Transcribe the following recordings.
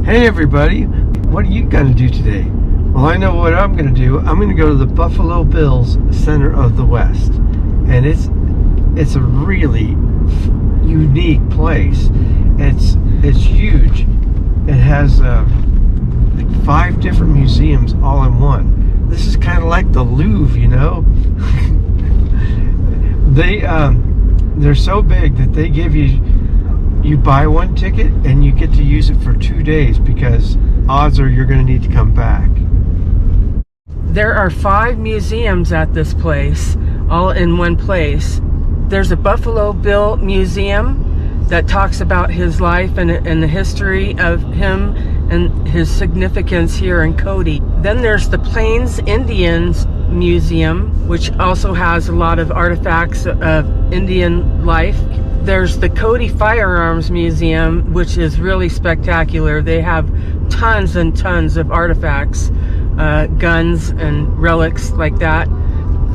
Hey everybody, what are you going to do today? Well, I know what I'm going to do. I'm going to go to the Buffalo Bills Center of the West. And it's a really unique place. It's huge. It has like 5 different museums all in one. This is kind of like the Louvre, you know? They're so big that they give you buy one ticket and you get to use it for 2 days, because odds are you're going to need to come back. There are 5 museums at this place, all in one place. There's a Buffalo Bill Museum that talks about his life and the history of him and his significance here in Cody. Then there's the Plains Indians Museum, which also has a lot of artifacts of Indian life. There's the Cody Firearms Museum, which is really spectacular. They have tons and tons of artifacts, guns and relics like that.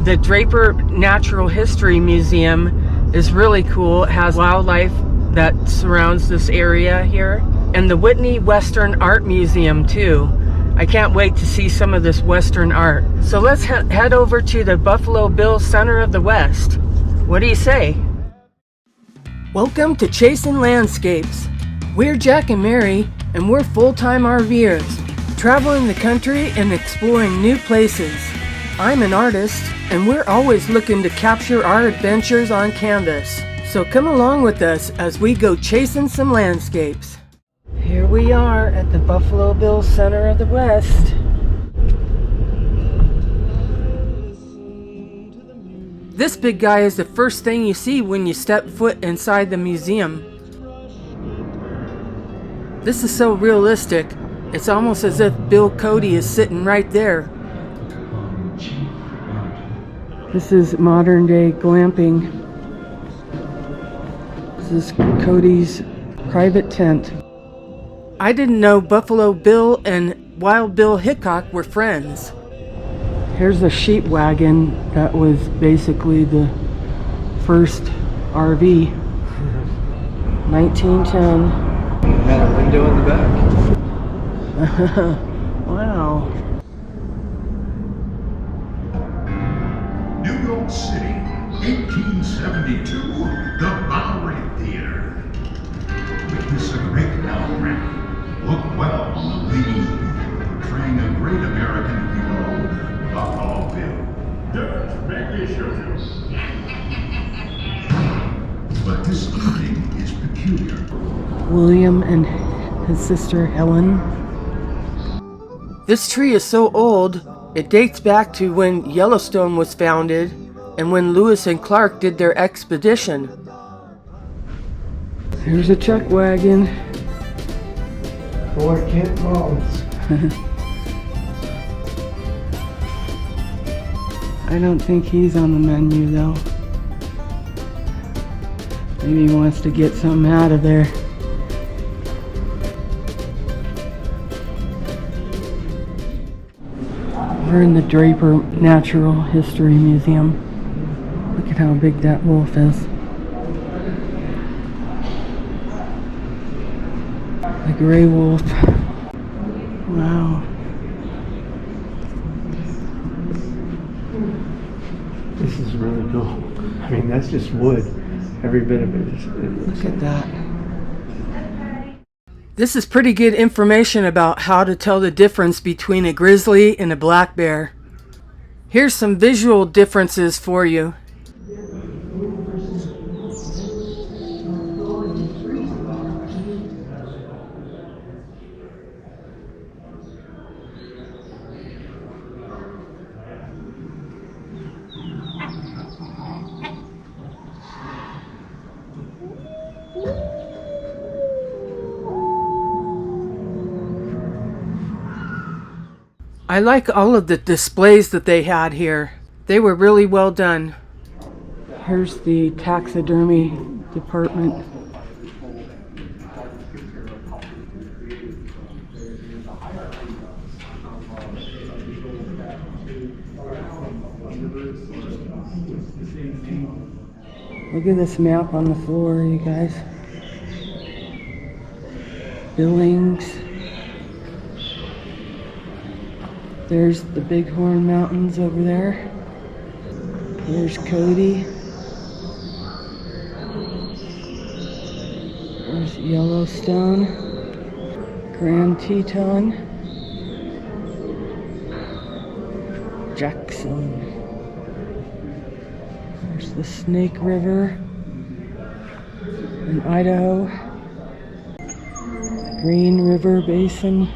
The Draper Natural History Museum is really cool. It has wildlife that surrounds this area here. And the Whitney Western Art Museum too. I can't wait to see some of this Western art. So let's head over to the Buffalo Bill Center of the West. What do you say? Welcome to Chasing Landscapes. We're Jack and Mary, and we're full-time RVers, traveling the country and exploring new places. I'm an artist, and we're always looking to capture our adventures on canvas. So come along with us as we go chasing some landscapes. Here we are at the Buffalo Bill Center of the West. This big guy is the first thing you see when you step foot inside the museum. This is so realistic, it's almost as if Bill Cody is sitting right there. This is modern day glamping. This is Cody's private tent. I didn't know Buffalo Bill and Wild Bill Hickok were friends. Here's a sheep wagon that was basically the first RV. 1910. It had a window in the back. Wow. New York City, 1872, the Bowery Theater. Witness a great melodrama. Look well on the leading figure portraying a great American hero, Buffalo Bill. But this evening is peculiar. William and his sister Helen. This tree is so old, it dates back to when Yellowstone was founded and when Lewis and Clark did their expedition. Here's a chuck wagon. Boy, Kent Mullins. I don't think he's on the menu though. Maybe he wants to get something out of there. We're in the Draper Natural History Museum. Look at how big that wolf is. The gray wolf. Wow. This is really cool. I mean, that's just wood. Every bit of it is. Look at that. This is pretty good information about how to tell the difference between a grizzly and a black bear. Here's some visual differences for you. I like all of the displays that they had here. They were really well done. Here's the taxidermy department. Look at this map on the floor, you guys. Billings, There's the Bighorn Mountains over there. There's Cody. There's Yellowstone. Grand Teton. Jackson. There's the Snake River in Idaho. Green River Basin.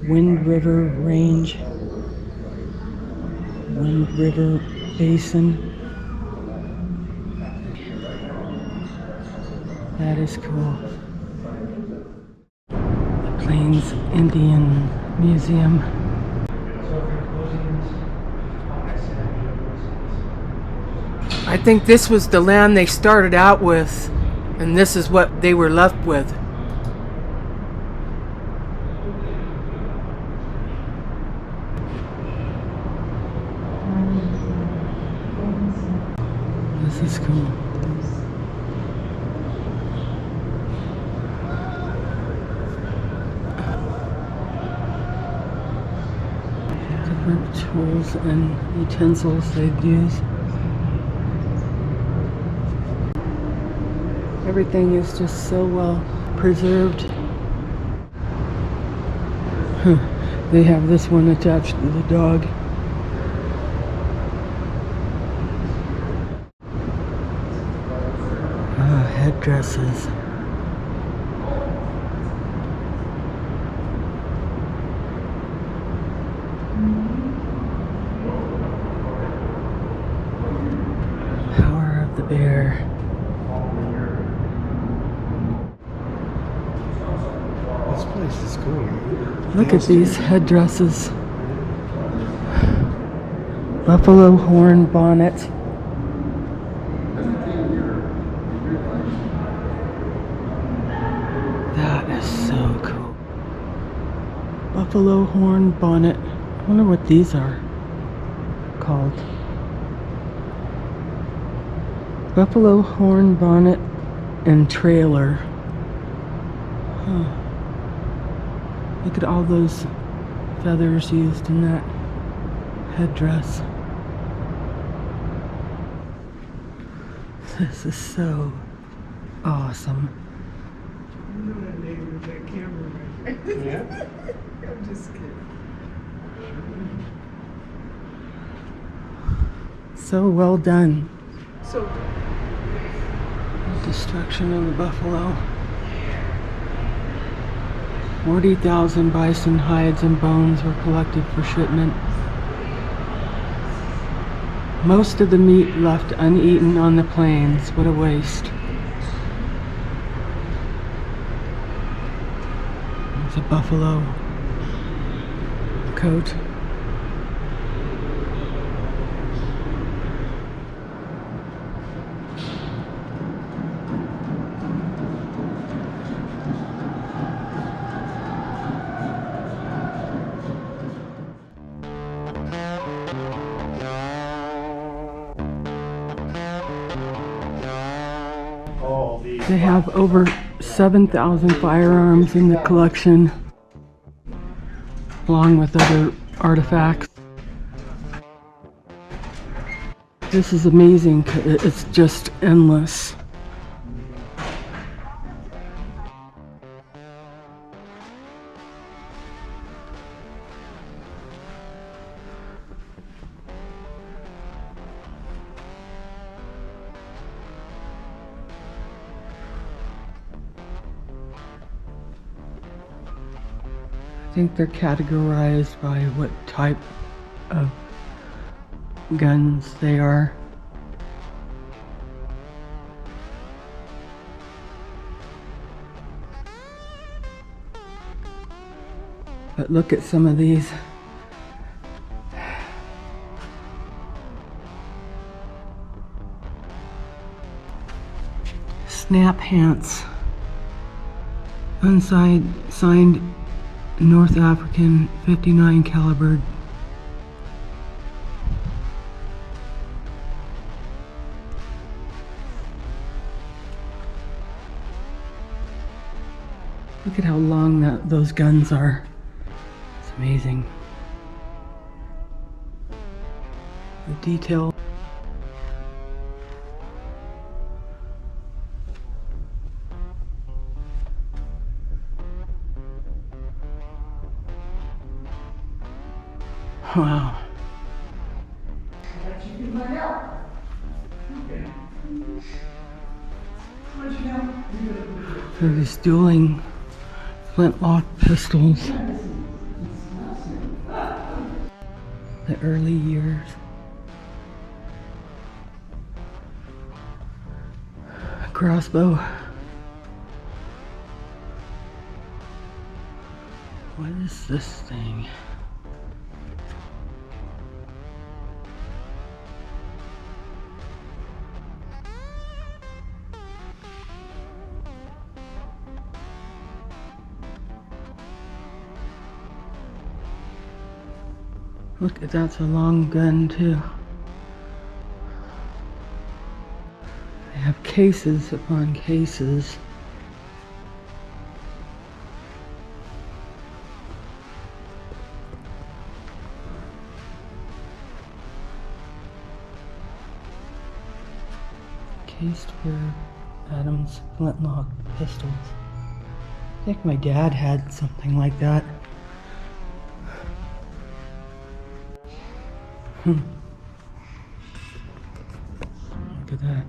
Wind River Range. Wind River Basin. That is cool. The Plains Indian Museum. I think this was the land they started out with, and this is what they were left with. This is cool. Different tools and utensils they'd use. Everything is just so well preserved. They have this one attached to the dog. Headdresses. Power of the bear. This place is cool, man. Look at these headdresses. Buffalo horn bonnet. That is so cool. Buffalo horn bonnet. I wonder what these are called. Buffalo horn bonnet and trailer. Huh. Look at all those feathers used in that headdress. This is so awesome. Yeah? I'm just kidding. So well done. So Destruction of the buffalo. 40,000 bison hides and bones were collected for shipment. Most of the meat left uneaten on the plains. What a waste. There's a buffalo coat. They have over 7,000 firearms in the collection, along with other artifacts. This is amazing. It's just endless. I think they're categorized by what type of guns they are. But look at some of these. Snap Hants. Unsigned North African 59 caliber. Look at how long those guns are. It's amazing. The detail. Wow. They're just dueling flintlock pistols. The early years. A crossbow. What is this thing? Look, that's a long gun too. They have cases upon cases. Cased for Adams flintlock pistols. I think my dad had something like that. Look at that.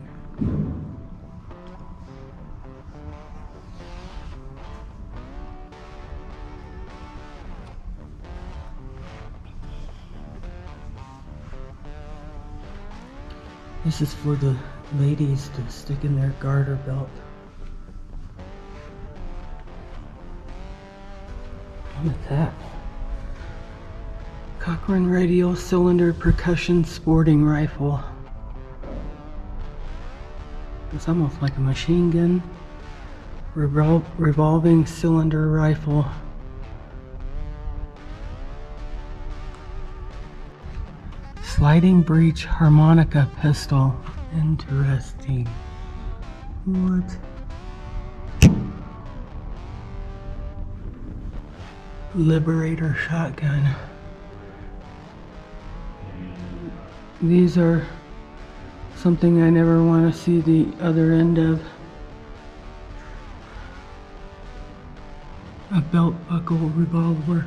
This is for the ladies to stick in their garter belt. Look at that. Cochrane radial cylinder percussion sporting rifle. It's almost like a machine gun. Revolving cylinder rifle. Sliding breech harmonica pistol. Interesting. What? Liberator shotgun. These are something I never want to see the other end of. A belt buckle revolver.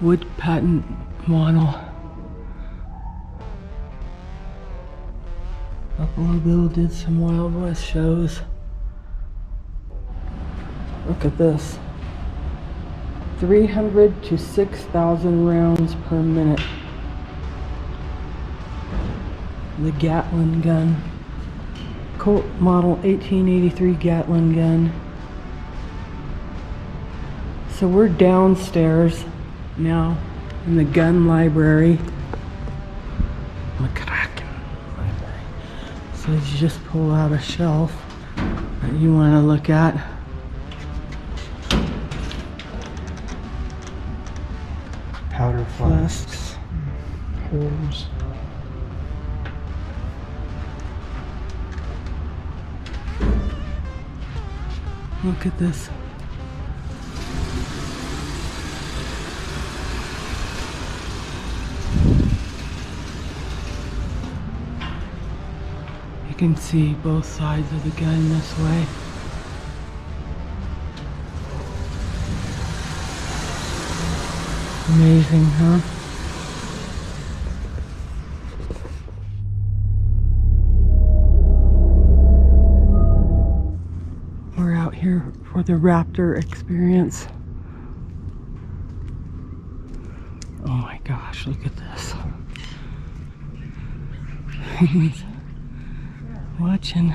Wood patent model. Buffalo Bill did some Wild West shows. Look at this. 300 to 6,000 rounds per minute. The Gatling gun. Colt model 1883 Gatling gun. So we're downstairs now in the gun library. McCracken library. So you just pull out a shelf that you want to look at. Powder flasks. Holes. Look at this. You can see both sides of the gun this way. Amazing, huh? We're out here for the Raptor experience. Oh my gosh, look at this. He's watching.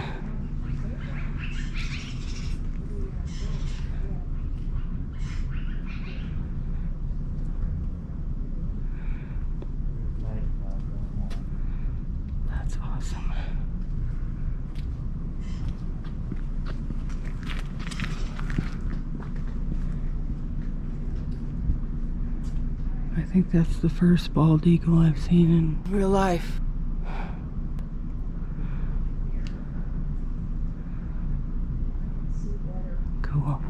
That's awesome. I think that's the first bald eagle I've seen in real life. Cool.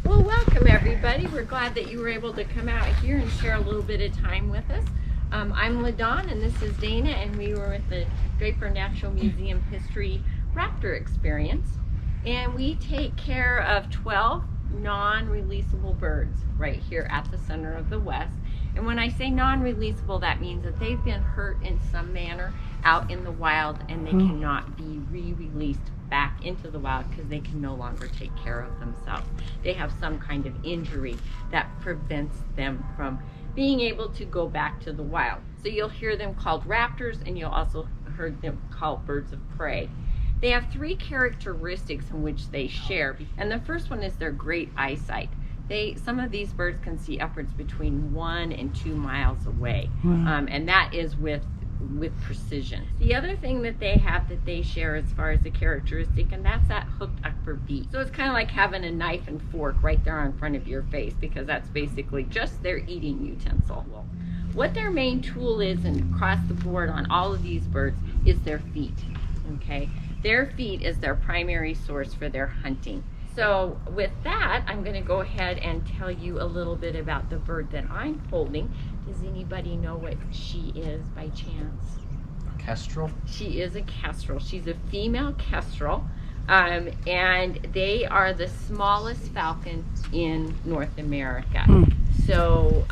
Well, welcome. everybody. We're glad that you were able to come out here and share a little bit of time with us. I'm LaDawn and this is Dana, and we were at the Draper Natural Museum History Raptor Experience. And we take care of 12 non-releasable birds right here at the center of the West. And when I say non-releasable, that means that they've been hurt in some manner out in the wild and they cannot be re-released back into the wild because they can no longer take care of themselves. They have some kind of injury that prevents them from being able to go back to the wild. So you'll hear them called raptors, and you'll also hear them called birds of prey. They have three characteristics in which they share, and the first one is their great eyesight. Some of these birds can see upwards between 1 and 2 miles away, and that is with precision. The other thing that they have that they share as far as the characteristic, and that's that hooked upper beak. So it's kind of like having a knife and fork right there in front of your face, because that's basically just their eating utensil. What their main tool is, and across the board on all of these birds, is their feet. Okay, their feet is their primary source for their hunting. So with that, I'm going to go ahead and tell you a little bit about the bird that I'm holding. Does anybody know what she is by chance? A kestrel? She is a kestrel. She's a female kestrel, and they are the smallest falcon in North America. So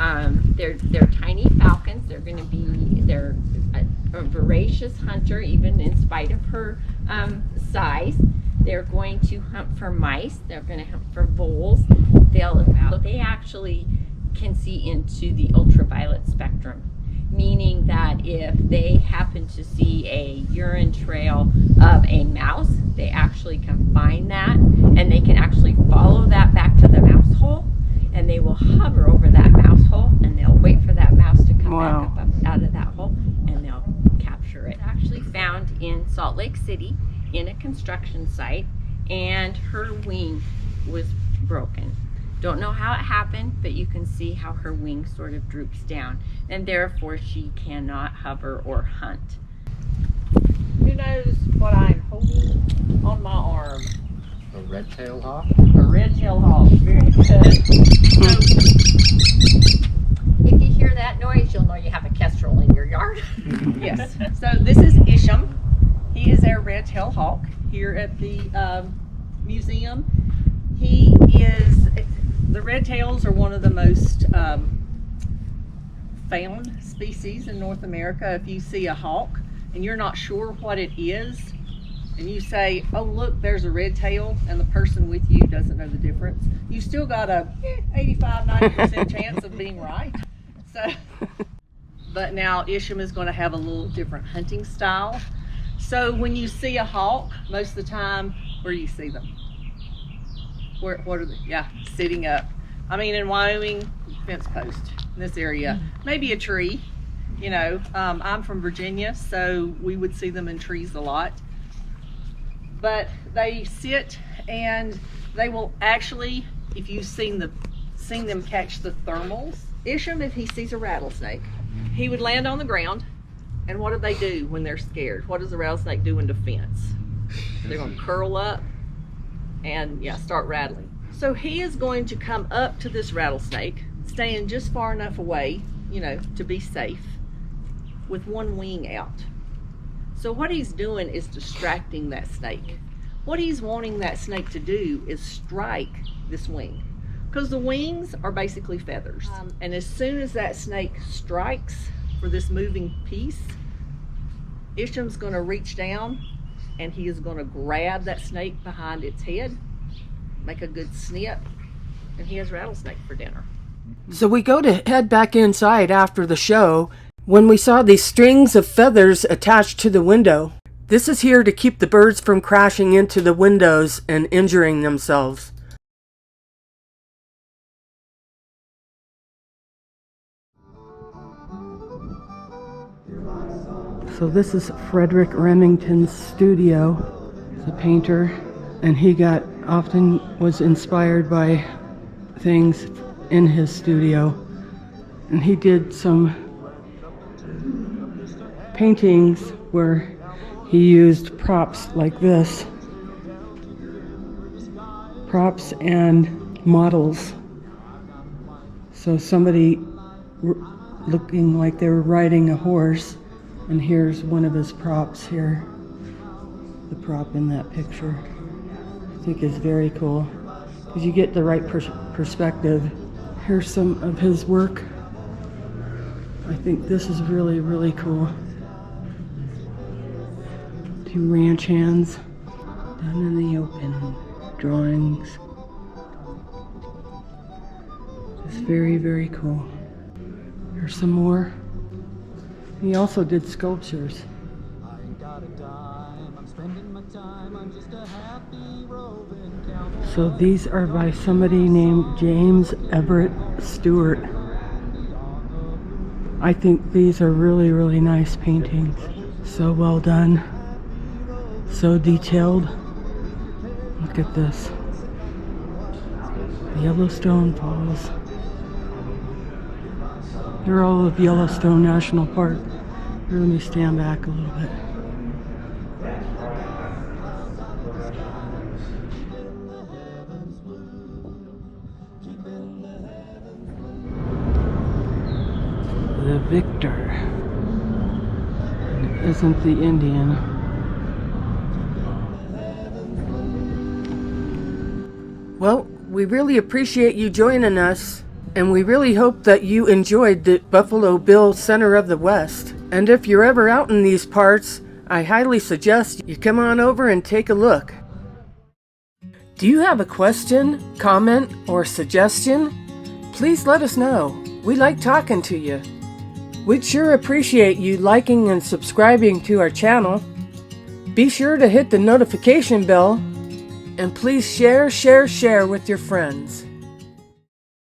they're tiny falcons. They're a voracious hunter, even in spite of her size. They're going to hunt for mice. They're going to hunt for voles. They actually can see into the ultraviolet spectrum, meaning that if they happen to see a urine trail of a mouse, they actually can find that, and they can actually follow that back to the mouse hole, and they will hover over that mouse hole, and they'll wait for that mouse to come back up out of that hole, and they'll capture it. It's actually found in Salt Lake City in a construction site, and her wing was broken. Don't know how it happened, but you can see how her wing sort of droops down, and therefore she cannot hover or hunt. Who knows what I'm holding on my arm? A red-tailed hawk? A red-tailed hawk. Very good. So, if you hear that noise, you'll know you have a kestrel in your yard. Yes. So this is Isham. He is our red-tailed hawk here at the museum. The red-tails are one of the most found species in North America. If you see a hawk and you're not sure what it is, and you say, oh look, there's a red-tail, and the person with you doesn't know the difference, you still got a 85-90% chance of being right. So, but now Isham is going to have a little different hunting style. So when you see a hawk, most of the time, where do you see them? What are they? Yeah, sitting up. I mean, in Wyoming, fence post in this area, maybe a tree. You know, I'm from Virginia, so we would see them in trees a lot. But they sit, and they will actually, if you've seen them catch the thermals, Isham, if he sees a rattlesnake, he would land on the ground. And what do they do when they're scared? What does a rattlesnake do in defense? They're going to curl up and start rattling. So he is going to come up to this rattlesnake, staying just far enough away, to be safe, with one wing out. So what he's doing is distracting that snake. What he's wanting that snake to do is strike this wing, because the wings are basically feathers. And as soon as that snake strikes for this moving piece, Isham's going to reach down, and he is going to grab that snake behind its head, make a good snip, and he has rattlesnake for dinner. So we go to head back inside after the show when we saw these strings of feathers attached to the window. This is here to keep the birds from crashing into the windows and injuring themselves. So this is Frederick Remington's studio. He's a painter, and he often was inspired by things in his studio. And he did some paintings where he used props like this. Props and models So somebody looking like they were riding a horse, and here's one of his props here. The prop in that picture, I think, is very cool because you get the right perspective. Here's some of his work. I think this is really, really cool. Two ranch hands done in the open. Drawings. Just very, very cool. Here's some more. He also did sculptures. So these are by somebody named James Everett Stewart. I think these are really, really nice paintings. So well done. So detailed. Look at this. Yellowstone Falls. Here are all of Yellowstone National Park. Here, let me stand back a little bit. The victor. It isn't the Indian. Well, we really appreciate you joining us, and we really hope that you enjoyed the Buffalo Bill Center of the West. And if you're ever out in these parts, I highly suggest you come on over and take a look. Do you have a question, comment, or suggestion? Please let us know. We like talking to you. We'd sure appreciate you liking and subscribing to our channel. Be sure to hit the notification bell, and please share with your friends.